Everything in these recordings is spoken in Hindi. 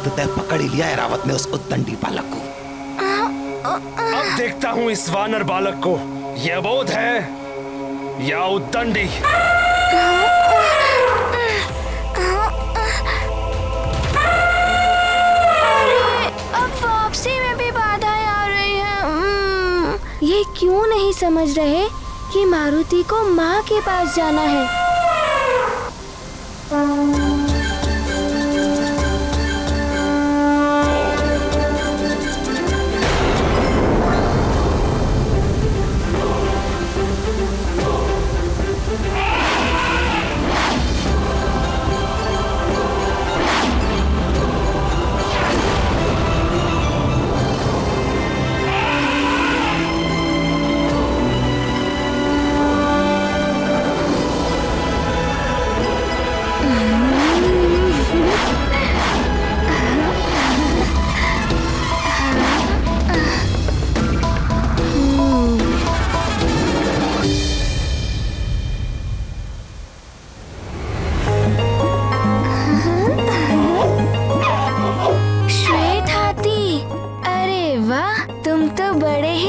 अंततः पकड़ ही लिया ऐरावत ने उस उद्दंडी बालक को। अब देखता हूँ इस वानर बालक को, यह अबोध है या उद्दंडी। अब वापसी में भी बाधाएं आ रही हैं। ये क्यों नहीं समझ रहे कि मारुति को माँ के पास जाना है।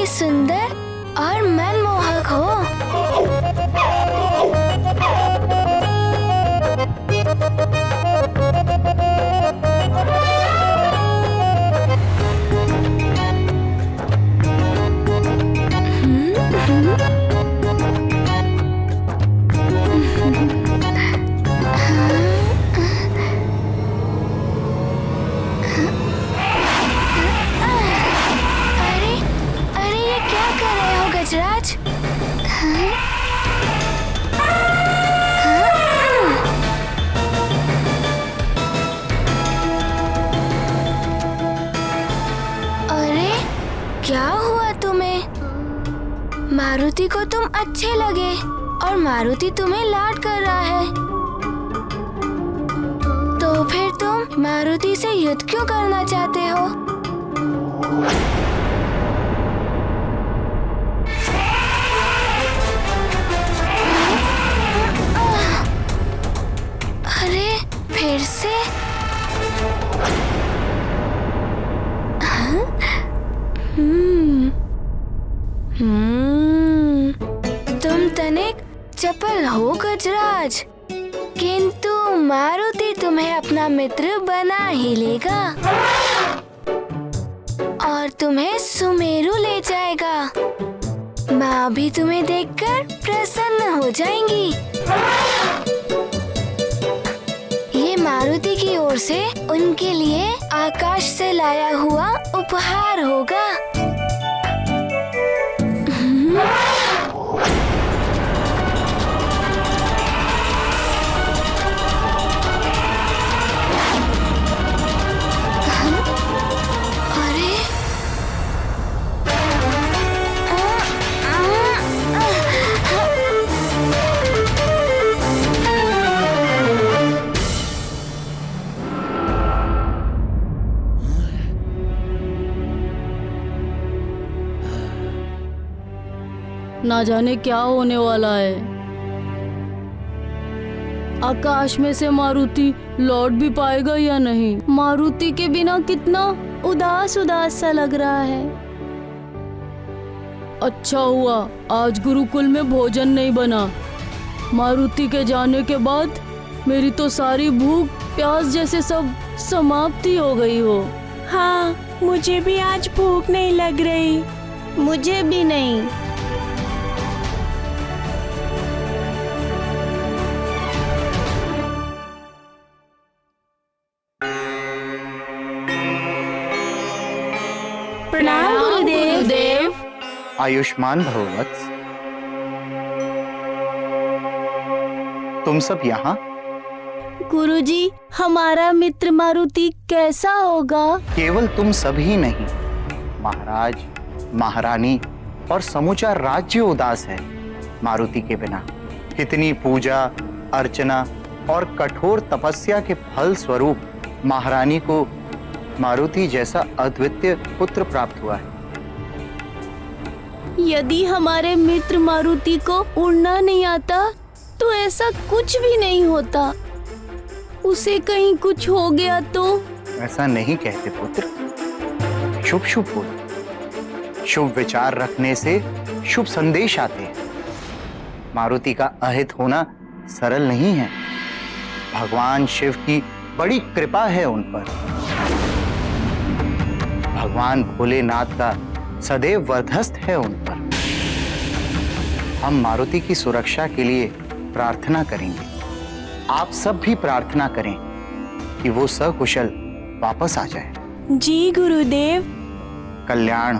सुंदर और मनमोहक हो। क्या हुआ तुम्हें? मारुति को तुम अच्छे लगे और मारुति तुम्हें लाड कर रहा है, तो फिर तुम मारुति से युद्ध क्यों करना चाहते हो? अरे फिर से? तुम तनिक चपल हो गजराज, किंतु मारुति तुम्हें अपना मित्र बना ही लेगा और तुम्हें सुमेरु ले जाएगा। माँ भी तुम्हें देखकर प्रसन्न हो जाएंगी। ये मारुति की ओर से उनके लिए आकाश से लाया हुआ उपहार होगा। ना जाने क्या होने वाला है। आकाश में से मारुति लौट भी पाएगा या नहीं? मारुति के बिना कितना उदास उदास सा लग रहा है। अच्छा हुआ आज गुरुकुल में भोजन नहीं बना। मारुति के जाने के बाद मेरी तो सारी भूख प्यास जैसे सब समाप्ति हो गई हो। हाँ, मुझे भी आज भूख नहीं लग रही। मुझे भी नहीं। प्रणाम गुरुदेव। आयुष्मान भव वत्स। तुम सब यहाँ? गुरुजी, हमारा मित्र मारुति कैसा होगा? केवल तुम सब ही नहीं, महाराज, महारानी और समूचा राज्य उदास है मारुति के बिना। कितनी पूजा अर्चना और कठोर तपस्या के फल स्वरूप महारानी को मारुति जैसा अद्वितीय पुत्र प्राप्त हुआ है। यदि हमारे मित्र मारुति को उड़ना नहीं आता तो ऐसा कुछ भी नहीं होता। उसे कहीं कुछ हो गया तो ऐसा नहीं कहते पुत्र। शुभ शुभ बोलो। शुभ विचार रखने से शुभ संदेश आते हैं। मारुति का अहित होना सरल नहीं है। भगवान शिव की बड़ी कृपा है उन पर। भगवान भोलेनाथ का सदैव वर्धस्त है उन पर। हम मारुति की सुरक्षा के लिए प्रार्थना करेंगे। आप सब भी प्रार्थना करें कि वो सकुशल वापस आ जाए। जी गुरुदेव। कल्याण।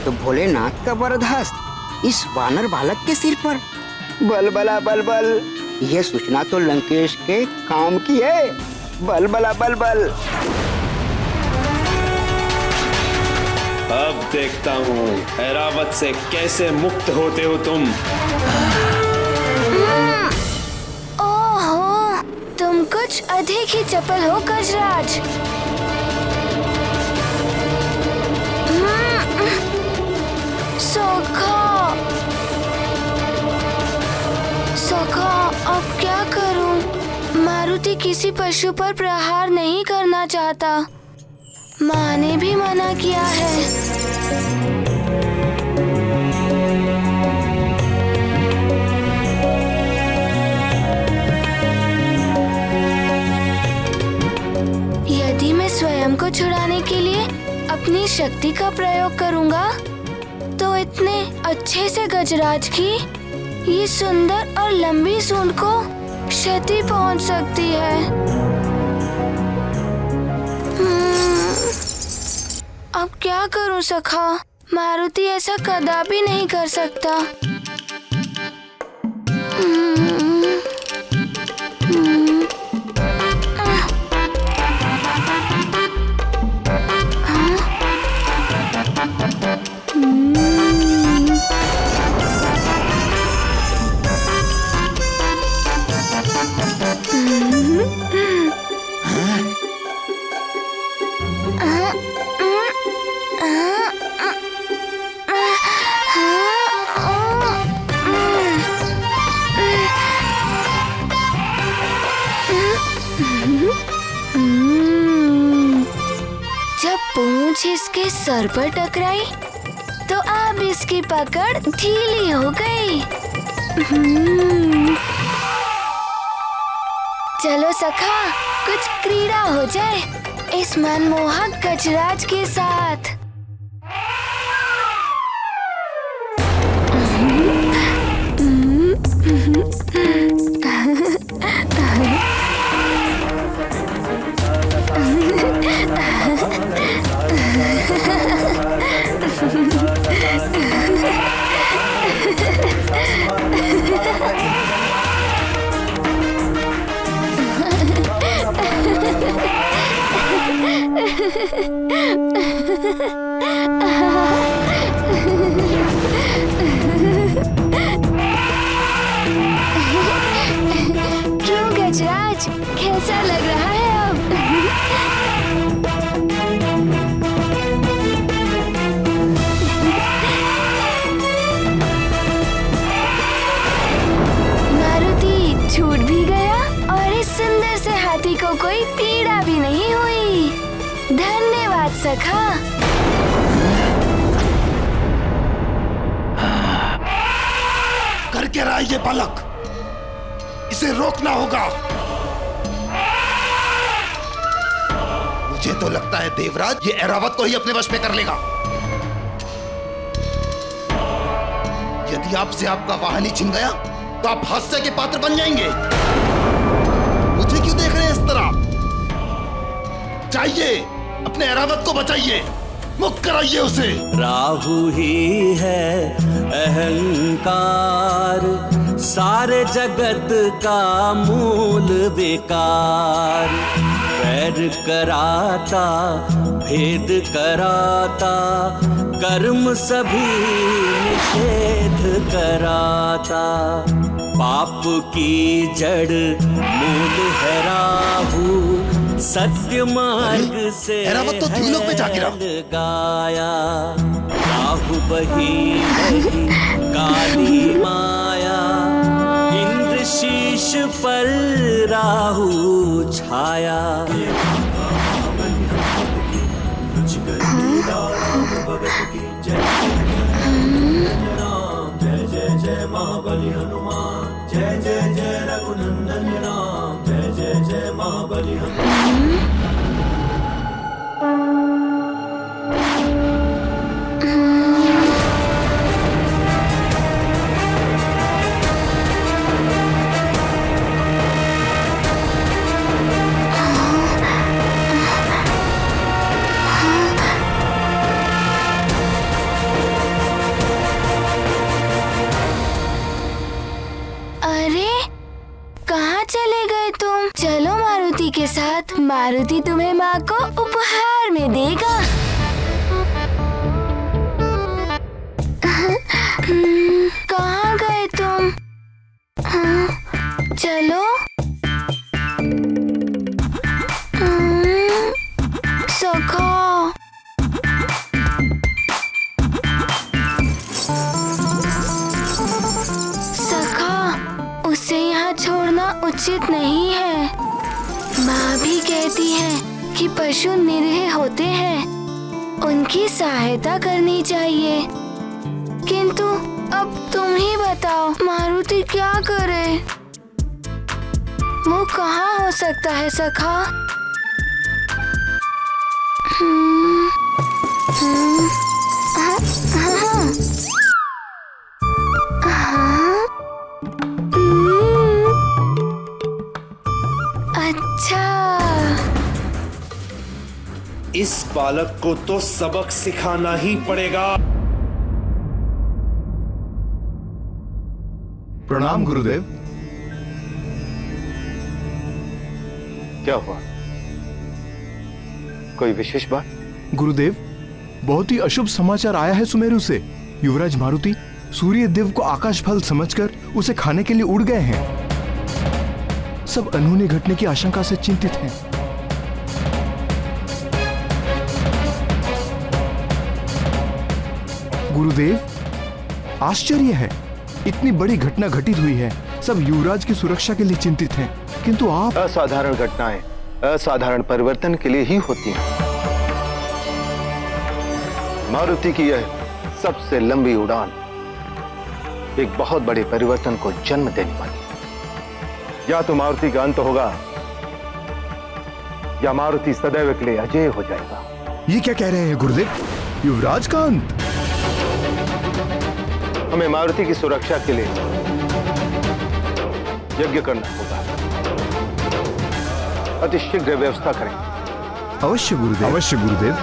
तो भोलेनाथ का वरदहस्त इस वानर बालक के सिर पर। बल बला बल बल, यह सूचना तो लंकेश के काम की है। बल बला बल बल। अब देखता हूँ ऐरावत से कैसे मुक्त होते हो तुम। ओहो, तुम कुछ अधिक ही चपल हो गजराज। सखा, अब क्या करूं? मारुति किसी पशु पर प्रहार नहीं करना चाहता। माँ ने भी मना किया है। यदि मैं स्वयं को छुड़ाने के लिए अपनी शक्ति का प्रयोग करूंगा तो इतने अच्छे से गजराज की ये सुंदर और लंबी सूंड को क्षति पहुंच सकती है। अब क्या करूं सखा? मारुति ऐसा कदापि नहीं कर सकता। जब पूंछ इसके सर पर टकराई तो अब इसकी पकड़ ढीली हो गई। चलो सखा, कुछ क्रीड़ा हो जाए इस मनमोहक गजराज के साथ। क्यों गजराज, कैसा लग रहा है अब? मारुति छूट भी गया और इस सुंदर से हाथी को कोई पीड़ा भी नहीं हुई। धन्यवाद सखा। कर क्या रहा है ये बालक? इसे रोकना होगा। मुझे तो लगता है देवराज ये ऐरावत को ही अपने वश में कर लेगा। यदि आपसे आपका वाहन ही छिन गया तो आप हास्य के पात्र बन जाएंगे। मुझे क्यों देख रहे हैं इस तरह? जाइए, अपने ऐरावत को बचाइए, मुक्त कराइए उसे। राहु ही है अहंकार, सारे जगत का मूल विकार। वैर कराता, भेद कराता, कर्म सभी निषेध कराता। पाप की जड़ मूल है राहु, सत्य मार्ग से ऐरावत तो द्युलोक में जा गिरा। गाया। राहु बही बही काली माया, इंद्र शीश पर राहु छाया। महाबली हनुमान, जय जय जय रघुनंदन राम, जय जय जय महाबली हनुमान। अरे कहाँ चले गए तुम? चलो मारुति के साथ, मारुति तुम्हें माँ को उपहार में देगा। कहाँ गए तुम? चलो। सखा, उसे यहाँ छोड़ना उचित नहीं है। माँ भी कहती है कि पशु निरीह होते हैं, उनकी सहायता करनी चाहिए। किंतु अब तुम ही बताओ, मारुति क्या करे? वो कहाँ हो सकता है सखा? अच्छा, इस बालक को तो सबक सिखाना ही पड़ेगा। प्रणाम गुरुदेव। क्या हुआ? कोई विशेष बात? गुरुदेव, बहुत ही अशुभ समाचार आया है सुमेरु से। युवराज मारुति सूर्य देव को आकाश फल समझकर उसे खाने के लिए उड़ गए हैं। सब अनहोनी घटने की आशंका से चिंतित हैं। गुरुदेव, आश्चर्य है, इतनी बड़ी घटना घटित हुई है, सब युवराज की सुरक्षा के लिए चिंतित हैं, किंतु आप। असाधारण घटनाएं असाधारण परिवर्तन के लिए ही होती हैं। मारुति की यह सबसे लंबी उड़ान एक बहुत बड़े परिवर्तन को जन्म देने वाली है। या तो मारुति का अंत होगा या मारुति सदैव के लिए अजय हो जाएगा। ये क्या कह रहे हैं गुरुदेव? युवराज का अंत? हमें मारुति की सुरक्षा के लिए यज्ञ करना होगा। अति शीघ्र व्यवस्था करें। अवश्य गुरुदेव, अवश्य गुरुदेव।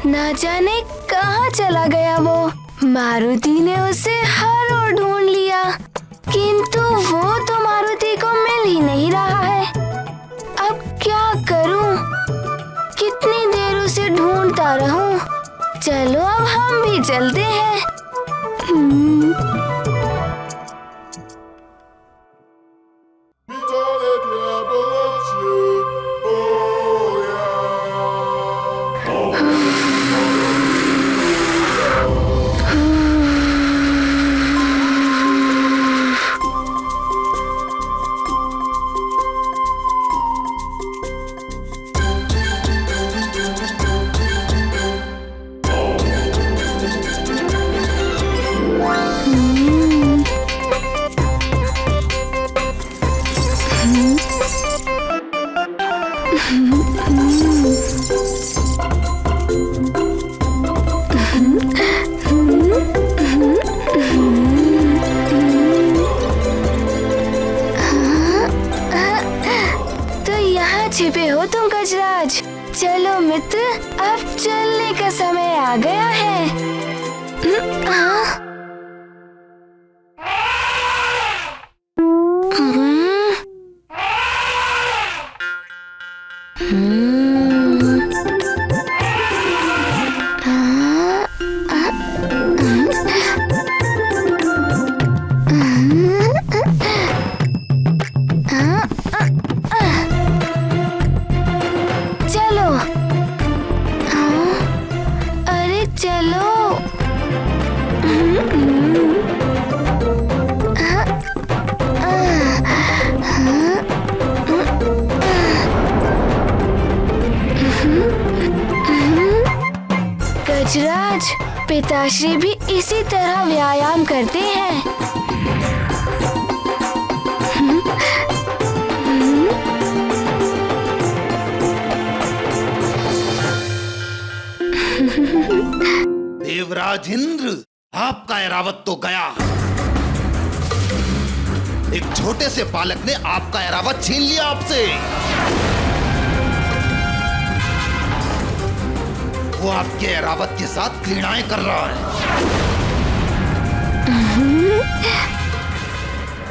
ना जाने कहाँ चला गया वो। मारुति ने उसे हर ओर ढूंढ लिया, किंतु वो तो मारुति को मिल ही नहीं रहा है। अब क्या करूं? कितनी देर उसे ढूंढता रहूं? चलो अब हम भी चलते हैं। छिपे हो तुम गजराज। चलो मित्र, अब चलने का समय आ गया है। चलो गजराज, पिताश्री भी इसी तरह व्यायाम करते हैं। देवराज इंद्र, आपका ऐरावत तो गया। एक छोटे से बालक ने आपका ऐरावत छीन लिया आपसे। वो आपके ऐरावत के साथ क्रीड़ाएं कर रहा है।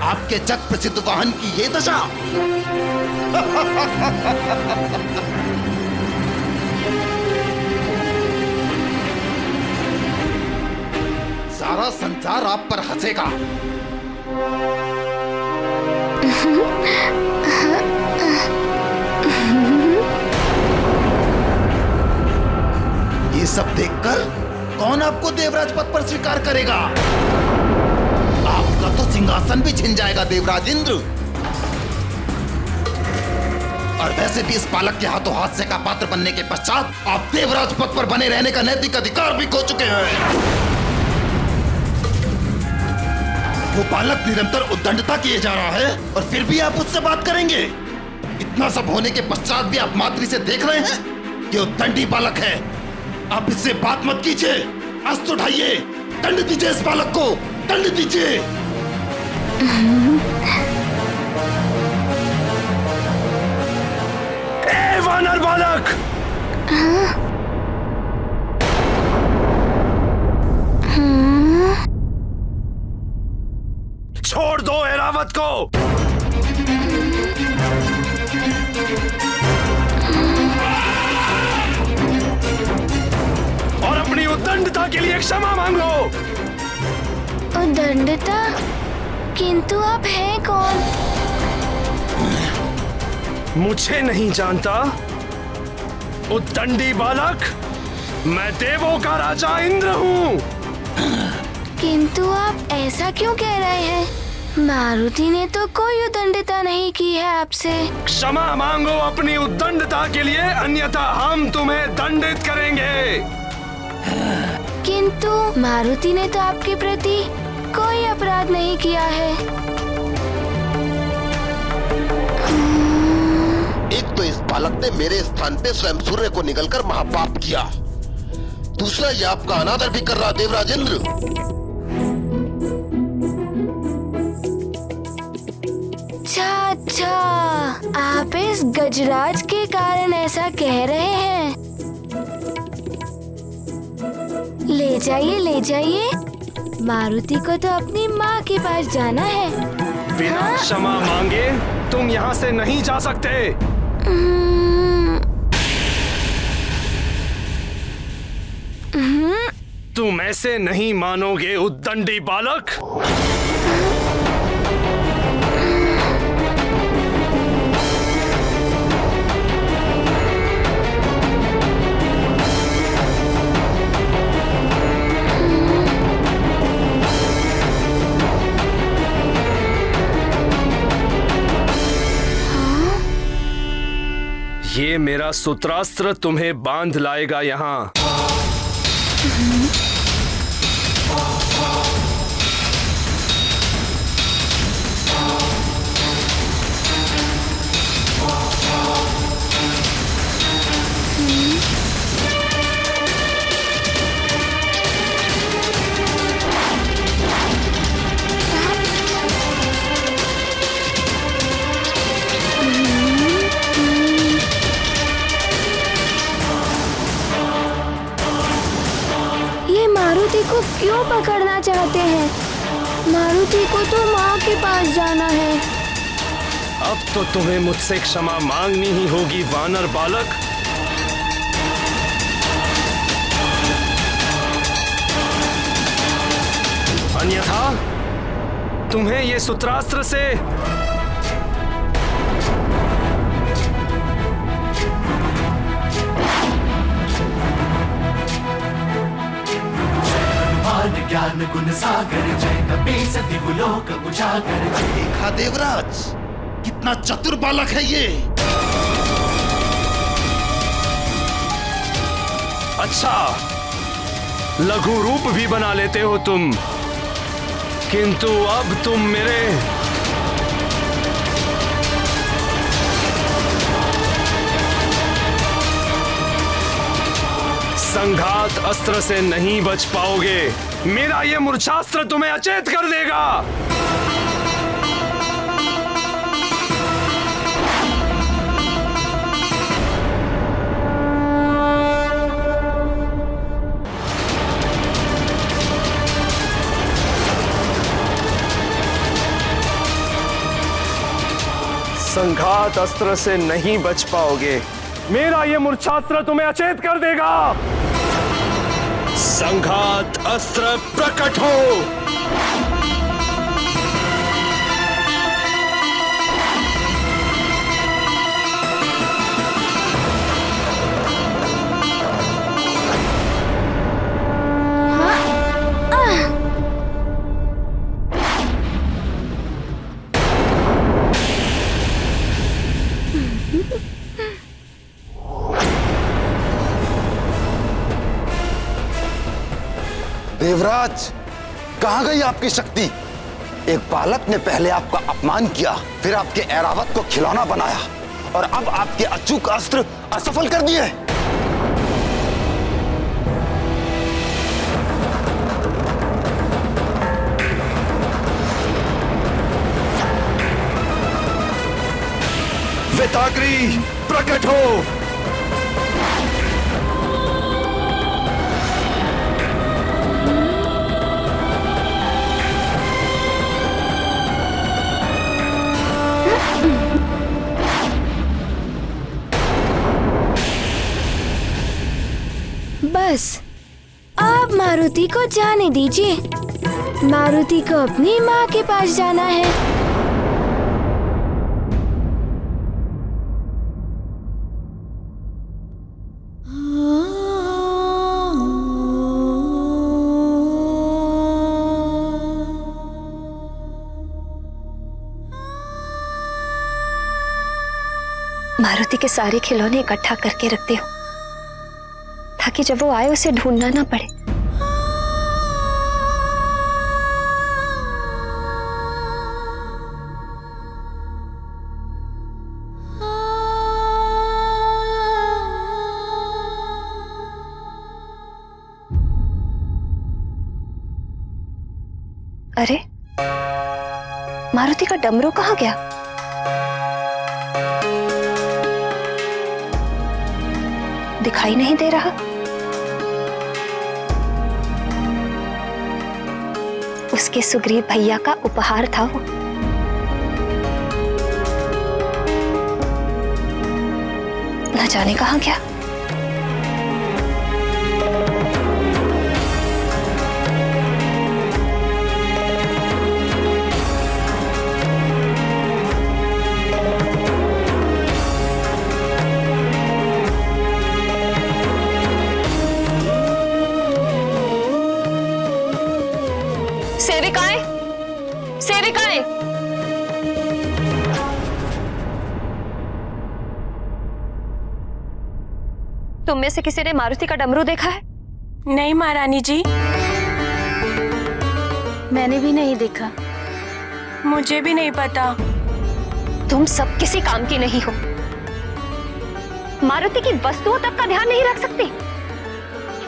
आपके जग प्रसिद्ध वाहन की ये दशा। सारा संसार आप पर हंसेगा। ये सब देखकर कौन आपको देवराज पद पर स्वीकार करेगा? आपका तो सिंहासन भी छिन जाएगा देवराज इंद्र। और वैसे भी इस बालक के हाथों हास्य का पात्र बनने के पश्चात आप देवराज पद पर बने रहने का नैतिक अधिकार भी खो चुके हैं। वो बालक निरंतर उद्दंडता किए जा रहा है और फिर भी आप उससे बात करेंगे? इतना सब होने के पश्चात भी आप मातृ से देख रहे हैं कि उद्दंडी बालक है। आप इससे बात मत कीजिए। अस्त्र उठाइए, दंड दीजिए इस बालक को, दंड दीजिए। ए वानर बालक! छोड़ दो ऐरावत को। और अपनी उद्दंडता के लिए क्षमा मांगो। उद्दंडता? किंतु आप हैं कौन? मुझे नहीं जानता? उद्दंडी बालक, मैं देवों का राजा इंद्र हूँ। किंतु आप ऐसा क्यों कह रहे हैं? मारुति ने तो कोई उद्दंडता नहीं की है आपसे। क्षमा मांगो अपनी उद्दंडता के लिए, अन्यथा हम तुम्हें दंडित करेंगे। किंतु मारुति ने तो आपके प्रति कोई अपराध नहीं किया है। एक तो इस बालक ने मेरे स्थान पे स्वयं सूर्य को निगलकर महापाप किया। दूसरा, ये आपका अनादर भी कर रहा देवराज इंद्र। अच्छा, आप इस गजराज के कारण ऐसा कह रहे हैं। ले जाइए, ले जाइए। मारुति को तो अपनी माँ के पास जाना है। बिना क्षमा मांगे तुम यहाँ से नहीं जा सकते। तुम ऐसे नहीं मानोगे उद्दंडी बालक। ये मेरा सूत्रास्त्र तुम्हें बांध लाएगा यहाँ। मारुति को क्यों पकड़ना चाहते हैं? मारुति को तो माँ के पास जाना है। अब तो तुम्हें मुझसे क्षमा मांगनी ही होगी वानर बालक। अन्यथा तुम्हें ये सूत्रास्त्र से ज्ञान गुण सागर जय कपीस दिवलोक उजागर। देखा देवराज, कितना चतुर बालक है ये। अच्छा, लघु रूप भी बना लेते हो तुम, किंतु अब तुम मेरे संघात अस्त्र से नहीं बच पाओगे। मेरा ये मूर्छास्त्र तुम्हें अचेत कर देगा। संघात अस्त्र से नहीं बच पाओगे। मेरा ये मूर्छास्त्र तुम्हें अचेत कर देगा। संघात अस्त्र प्रकट हो। देवराज, कहां गई आपकी शक्ति? एक बालक ने पहले आपका अपमान किया, फिर आपके ऐरावत को खिलौना बनाया और अब आपके अचूक अस्त्र असफल कर दिए। वेताग्री प्रकट हो। बस अब मारुति को जाने दीजिए। मारुति को अपनी माँ के पास जाना है। मारुति के सारे खिलौने इकट्ठा करके रखती हूँ ताकि जब वो आए उसे ढूंढना ना पड़े। अरे, मारुति का डमरू कहाँ गया? दिखाई नहीं दे रहा। उसके सुग्रीव भैया का उपहार था वो। न जाने कहां गया। सेविकाएं, सेविकाएं, तुम में से किसी ने मारुति का डमरू देखा है? नहीं महारानी जी, मैंने भी नहीं देखा। मुझे भी नहीं पता। तुम सब किसी काम की नहीं हो। मारुति की वस्तुओं तक का ध्यान नहीं रख सकती।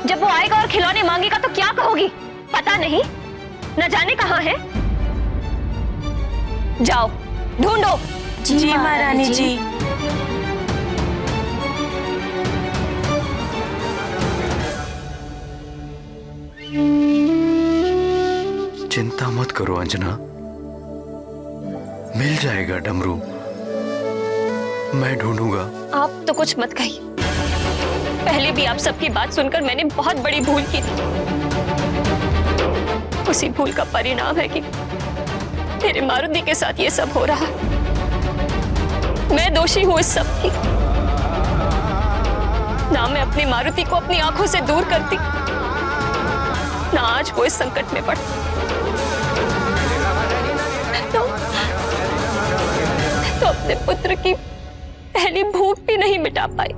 जब वो आएगा और खिलौने मांगेगा तो क्या कहोगी? पता नहीं, न जाने कहां है। जाओ ढूंढो। जी महारानी जी। चिंता मत करो अंजना, मिल जाएगा डमरू। मैं ढूंढूंगा। आप तो कुछ मत कहिए। पहले भी आप सबकी बात सुनकर मैंने बहुत बड़ी भूल की थी। उसी भूल का परिणाम है कि मेरे मारुति के साथ ये सब हो रहा है। मैं दोषी हूं इस सब की। ना मैं अपनी मारुति को अपनी आंखों से दूर करती, ना आज वो इस संकट में पड़ती। तो अपने पुत्र की पहली भूख भी नहीं मिटा पाई।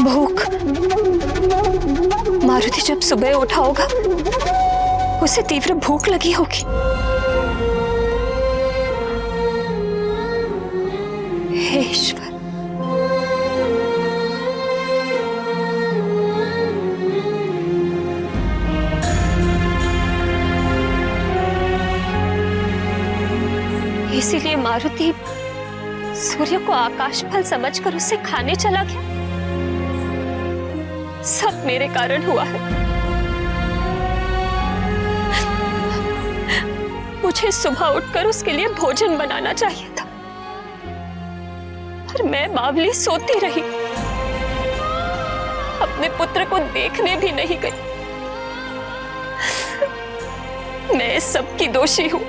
भूख। मारुति जब सुबह उठा होगा उसे तीव्र भूख लगी होगी। हे ईश्वर, इसीलिए मारुति सूर्य को आकाश फल समझकर उसे खाने चला गया। सब मेरे कारण हुआ है। मुझे सुबह उठकर उसके लिए भोजन बनाना चाहिए था, पर मैं बावली सोती रही, अपने पुत्र को देखने भी नहीं गई। मैं इस सब की दोषी हूं।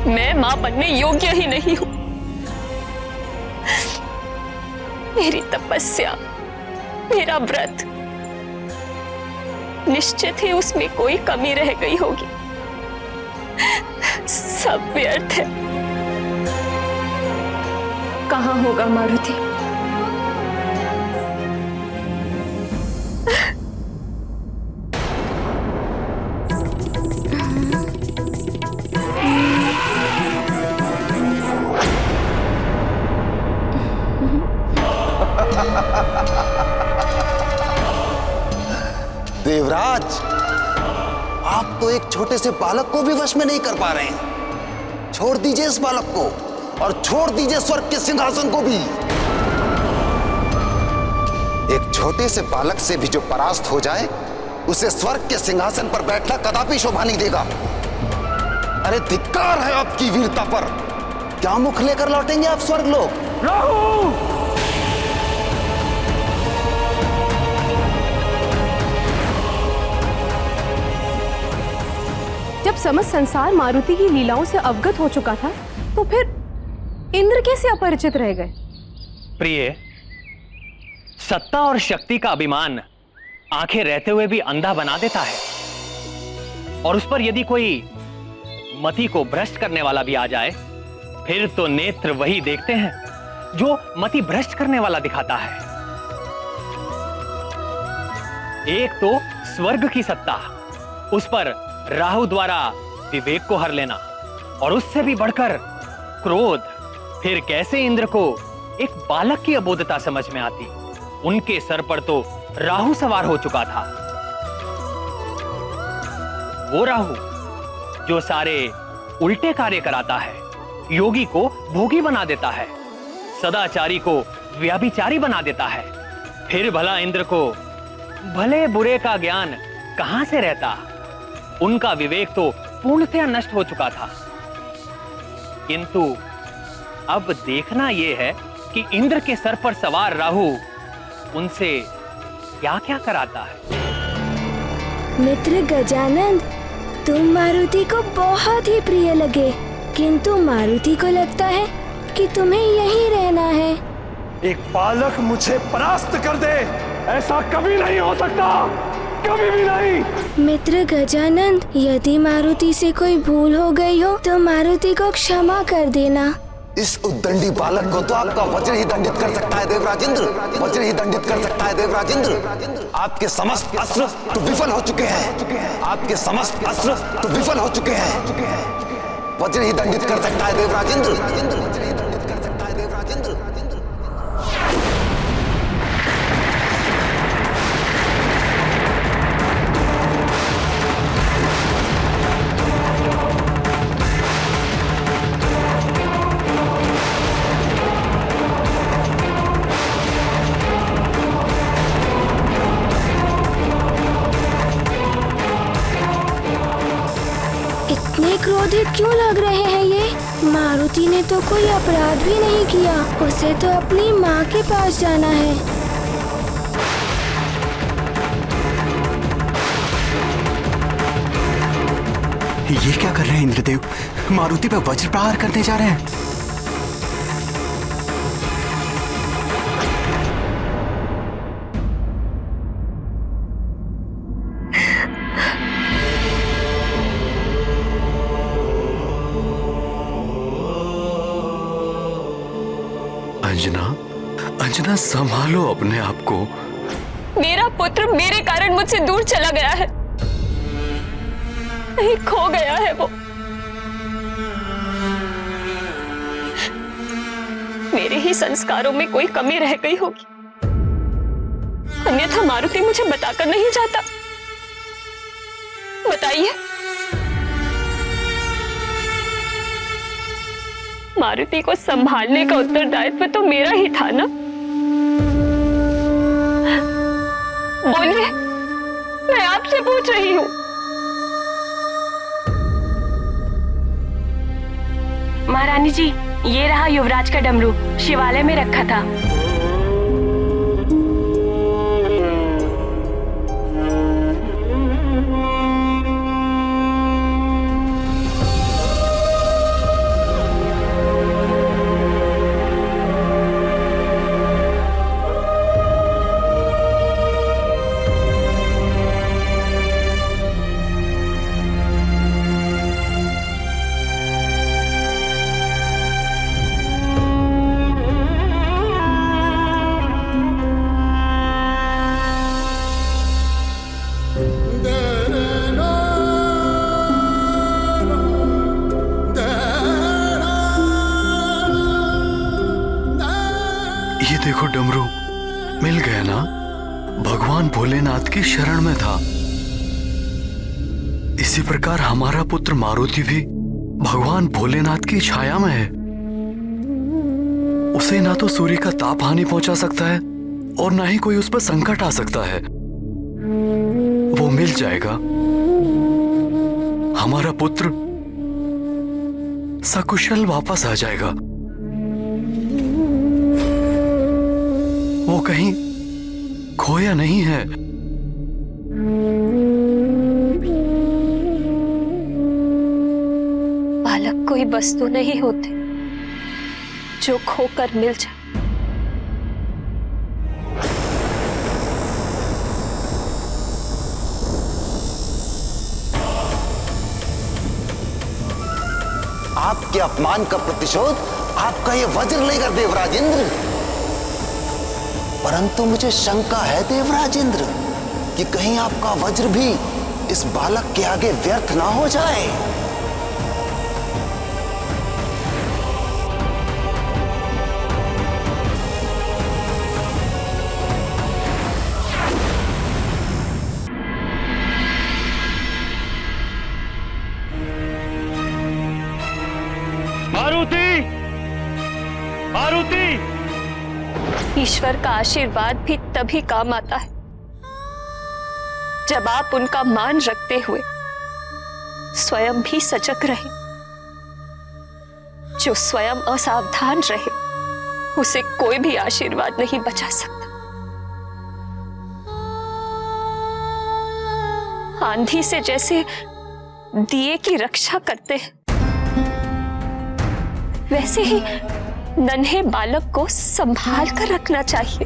मैं मां बनने योग्य ही नहीं हूं। मेरी तपस्या, मेरा व्रत, निश्चित ही उसमें कोई कमी रह गई होगी। सब व्यर्थ है। कहां होगा मारुति? देवराज, आप तो एक छोटे से बालक को भी वश में नहीं कर पा रहे हैं। छोड़ दीजिए इस बालक को और छोड़ दीजिए स्वर्ग के सिंहासन को भी। एक छोटे से बालक से भी जो परास्त हो जाए, उसे स्वर्ग के सिंहासन पर बैठना कदापि शोभा नहीं देगा। अरे धिक्कार है आपकी वीरता पर। क्या मुख लेकर लौटेंगे आप स्वर्ग लोग? राहु! जब समस्त संसार मारुति की लीलाओं से अवगत हो चुका था, तो फिर इंद्र कैसे अपरिचित रह गए? प्रिय, सत्ता और शक्ति का अभिमान आंखें रहते हुए भी अंधा बना देता है, और उस पर यदि कोई मति को भ्रष्ट करने वाला भी आ जाए, फिर तो नेत्र वही देखते हैं जो मति भ्रष्ट करने वाला दिखाता है। एक तो स्वर्ग की सत्ता, उस पर राहु द्वारा विवेक को हर लेना, और उससे भी बढ़कर क्रोध। फिर कैसे इंद्र को एक बालक की अबोधता समझ में आती? उनके सर पर तो राहु सवार हो चुका था। वो राहु जो सारे उल्टे कार्य कराता है, योगी को भोगी बना देता है, सदाचारी को व्याभिचारी बना देता है। फिर भला इंद्र को भले बुरे का ज्ञान कहां से रहता? उनका विवेक तो पूर्णतया नष्ट हो चुका था। किंतु अब देखना यह है कि इंद्र के सर पर सवार राहु उनसे क्या क्या कराता है। मित्र गजानन, तुम मारुति को बहुत ही प्रिय लगे, किंतु मारुति को लगता है कि तुम्हें यहीं रहना है। एक बालक मुझे परास्त कर दे, ऐसा कभी नहीं हो सकता, कभी भी नहीं। मित्र गजानन, यदि मारुति से कोई भूल हो गई हो तो मारुति को क्षमा कर देना। इस उद्दंडी बालक को तो आपका वज्र ही दंडित कर सकता है देवराजेंद्र, वज्र ही दंडित कर सकता है देवराजेंद्र। आपके समस्त अस्त्र तो विफल हो चुके हैं, आपके समस्त अस्त्र तो विफल हो चुके हैं। वज्र ही दंडित कर सकता है देवराजेंद्र, वज्र ही दंडित कर सकता है देवराजेंद्र। इतने क्रोधित क्यों लग रहे हैं ये? मारुति ने तो कोई अपराध भी नहीं किया, उसे तो अपनी माँ के पास जाना है। ये क्या कर रहे हैं इंद्रदेव? मारुति पे वज्र प्रहार करने जा रहे हैं। अंजना, अंजना, संभालो अपने आप को। मेरा पुत्र मेरे कारण मुझसे दूर चला गया है, कहीं खो गया है वो। मेरे ही संस्कारों में कोई कमी रह गई होगी, अन्यथा मारुति मुझे बताकर नहीं जाता। बताइए, मारुति को संभालने का उत्तरदायित्व तो मेरा ही था ना। बोलिए, मैं आपसे पूछ रही हूँ। महारानी जी, ये रहा युवराज का डमरू, शिवालय में रखा था। ये देखो डमरू, मिल गया ना? भगवान भोलेनाथ की शरण में था। इसी प्रकार हमारा पुत्र मारुति भी भगवान भोलेनाथ की छाया में है। उसे ना तो सूर्य का ताप हानि पहुंचा सकता है और ना ही कोई उस पर संकट आ सकता है। वो मिल जाएगा। हमारा पुत्र सकुशल वापस आ जाएगा। वो कहीं खोया नहीं है। बालक कोई वस्तु नहीं होते जो खोकर मिल जाए। आपके अपमान का प्रतिशोध आपका ये वज्र लेगा देवराज इंद्र। परंतु मुझे शंका है देवराज इंद्र कि कहीं आपका वज्र भी इस बालक के आगे व्यर्थ ना हो जाए। मारुति! मारुति! ईश्वर का आशीर्वाद भी तभी काम आता है जब आप उनका मान रखते हुए स्वयं भी सजग रहे। जो स्वयं असावधान रहे उसे कोई भी आशीर्वाद नहीं बचा सकता। आंधी से जैसे दिए की रक्षा करते हैं, वैसे ही नन्हे बालक को संभाल कर रखना चाहिए।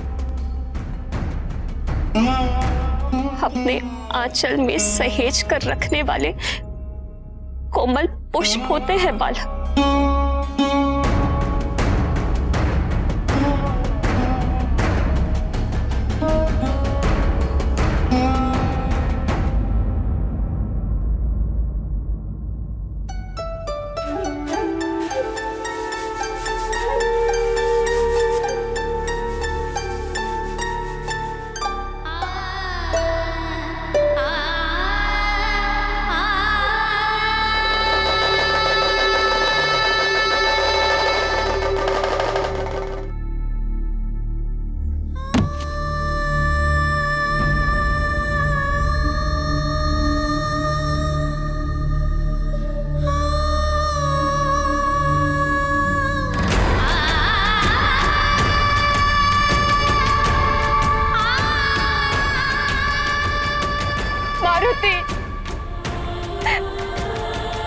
अपने आंचल में सहेज कर रखने वाले कोमल पुष्प होते हैं बालक।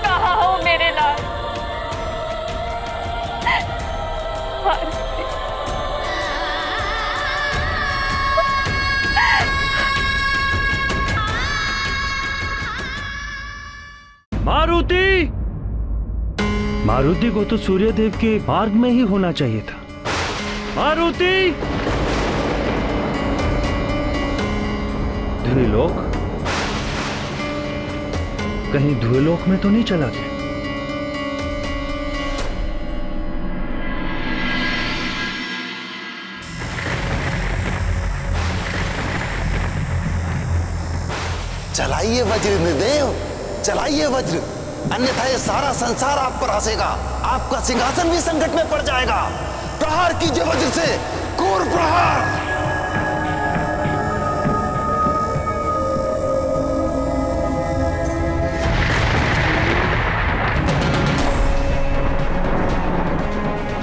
कहाँ हो मेरे लाल? मारुति को तो सूर्यदेव के मार्ग में ही होना चाहिए था। मारुति! द्विलोक? कहीं द्विलोक में तो नहीं चला गया? चलाइए वज्रदेव, चलाइए वज्र, अन्यथा ये सारा संसार आप पर हंसेगा, आपका सिंहासन भी संकट में पड़ जाएगा। प्रहार कीजिए वज्र से, क्रूर प्रहार।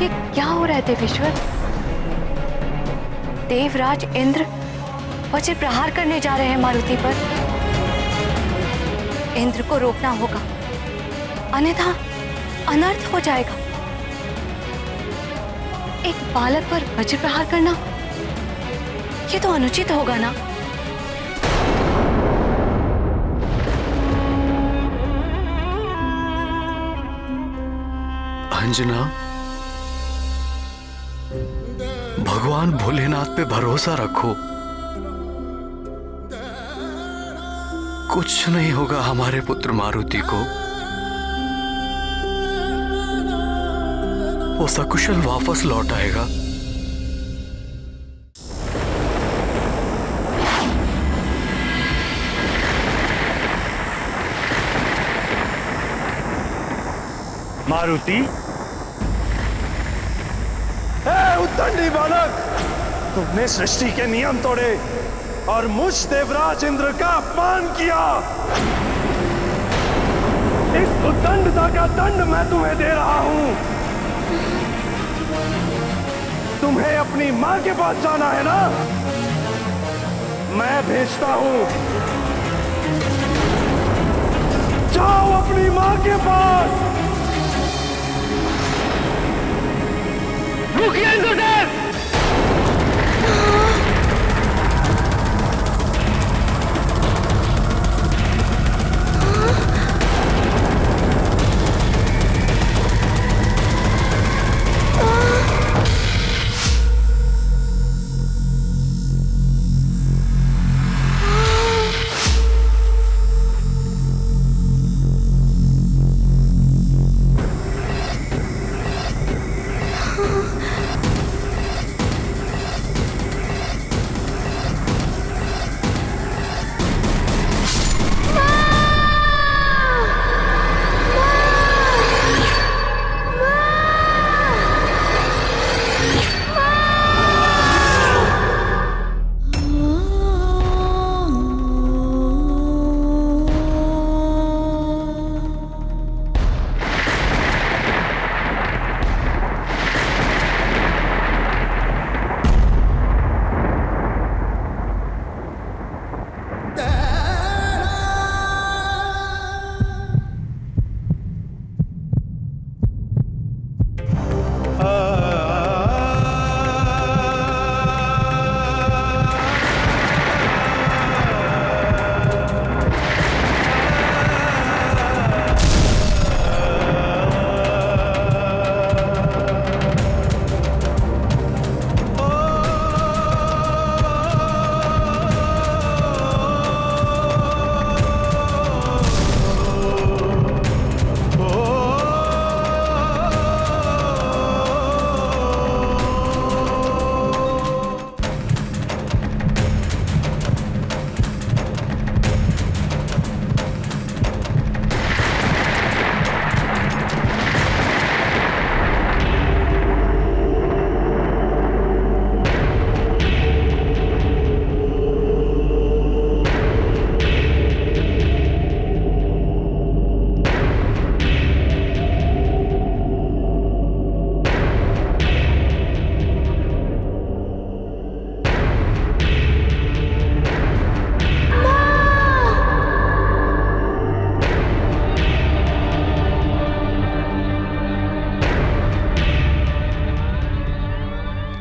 ये क्या हो रहा है देवेश्वर? देवराज इंद्र वज्र प्रहार करने जा रहे हैं मारुति पर। इंद्र को रोकना होगा, अन्यथा अनर्थ हो जाएगा। एक बालक पर वज्र प्रहार करना, ये तो अनुचित होगा ना। अंजना, भगवान भोलेनाथ पे भरोसा रखो। कुछ नहीं होगा हमारे पुत्र मारुति को। वो सकुशल वापस लौट आएगा। मारुति? उद्दंडी बालक, तुमने सृष्टि के नियम तोड़े और मुझ देवराज इंद्र का अपमान किया। इस उद्दंडता का दंड मैं तुम्हें दे रहा हूं। तुम्हें अपनी मां के पास जाना है ना? मैं भेजता हूं। जाओ अपनी मां के पास। रुकिए इंद्रदेव!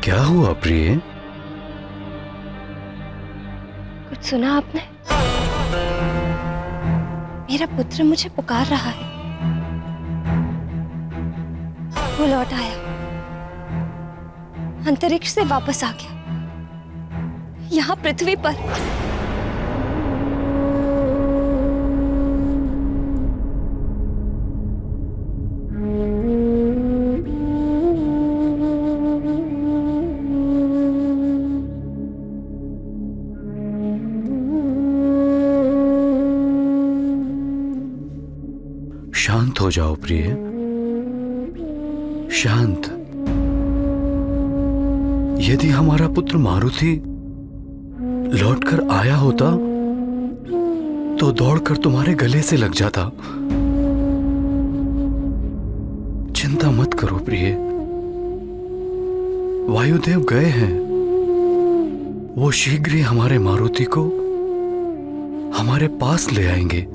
क्या हुआ प्रिय? कुछ सुना आपने? मेरा पुत्र मुझे पुकार रहा है। वो लौट आया अंतरिक्ष से वापस आ गया, यहाँ पृथ्वी पर। शांत हो जाओ प्रिय, शांत। यदि हमारा पुत्र मारुति लौटकर आया होता तो दौड़कर तुम्हारे गले से लग जाता। चिंता मत करो प्रिय, वायुदेव गए हैं। वो शीघ्र ही हमारे मारुति को हमारे पास ले आएंगे।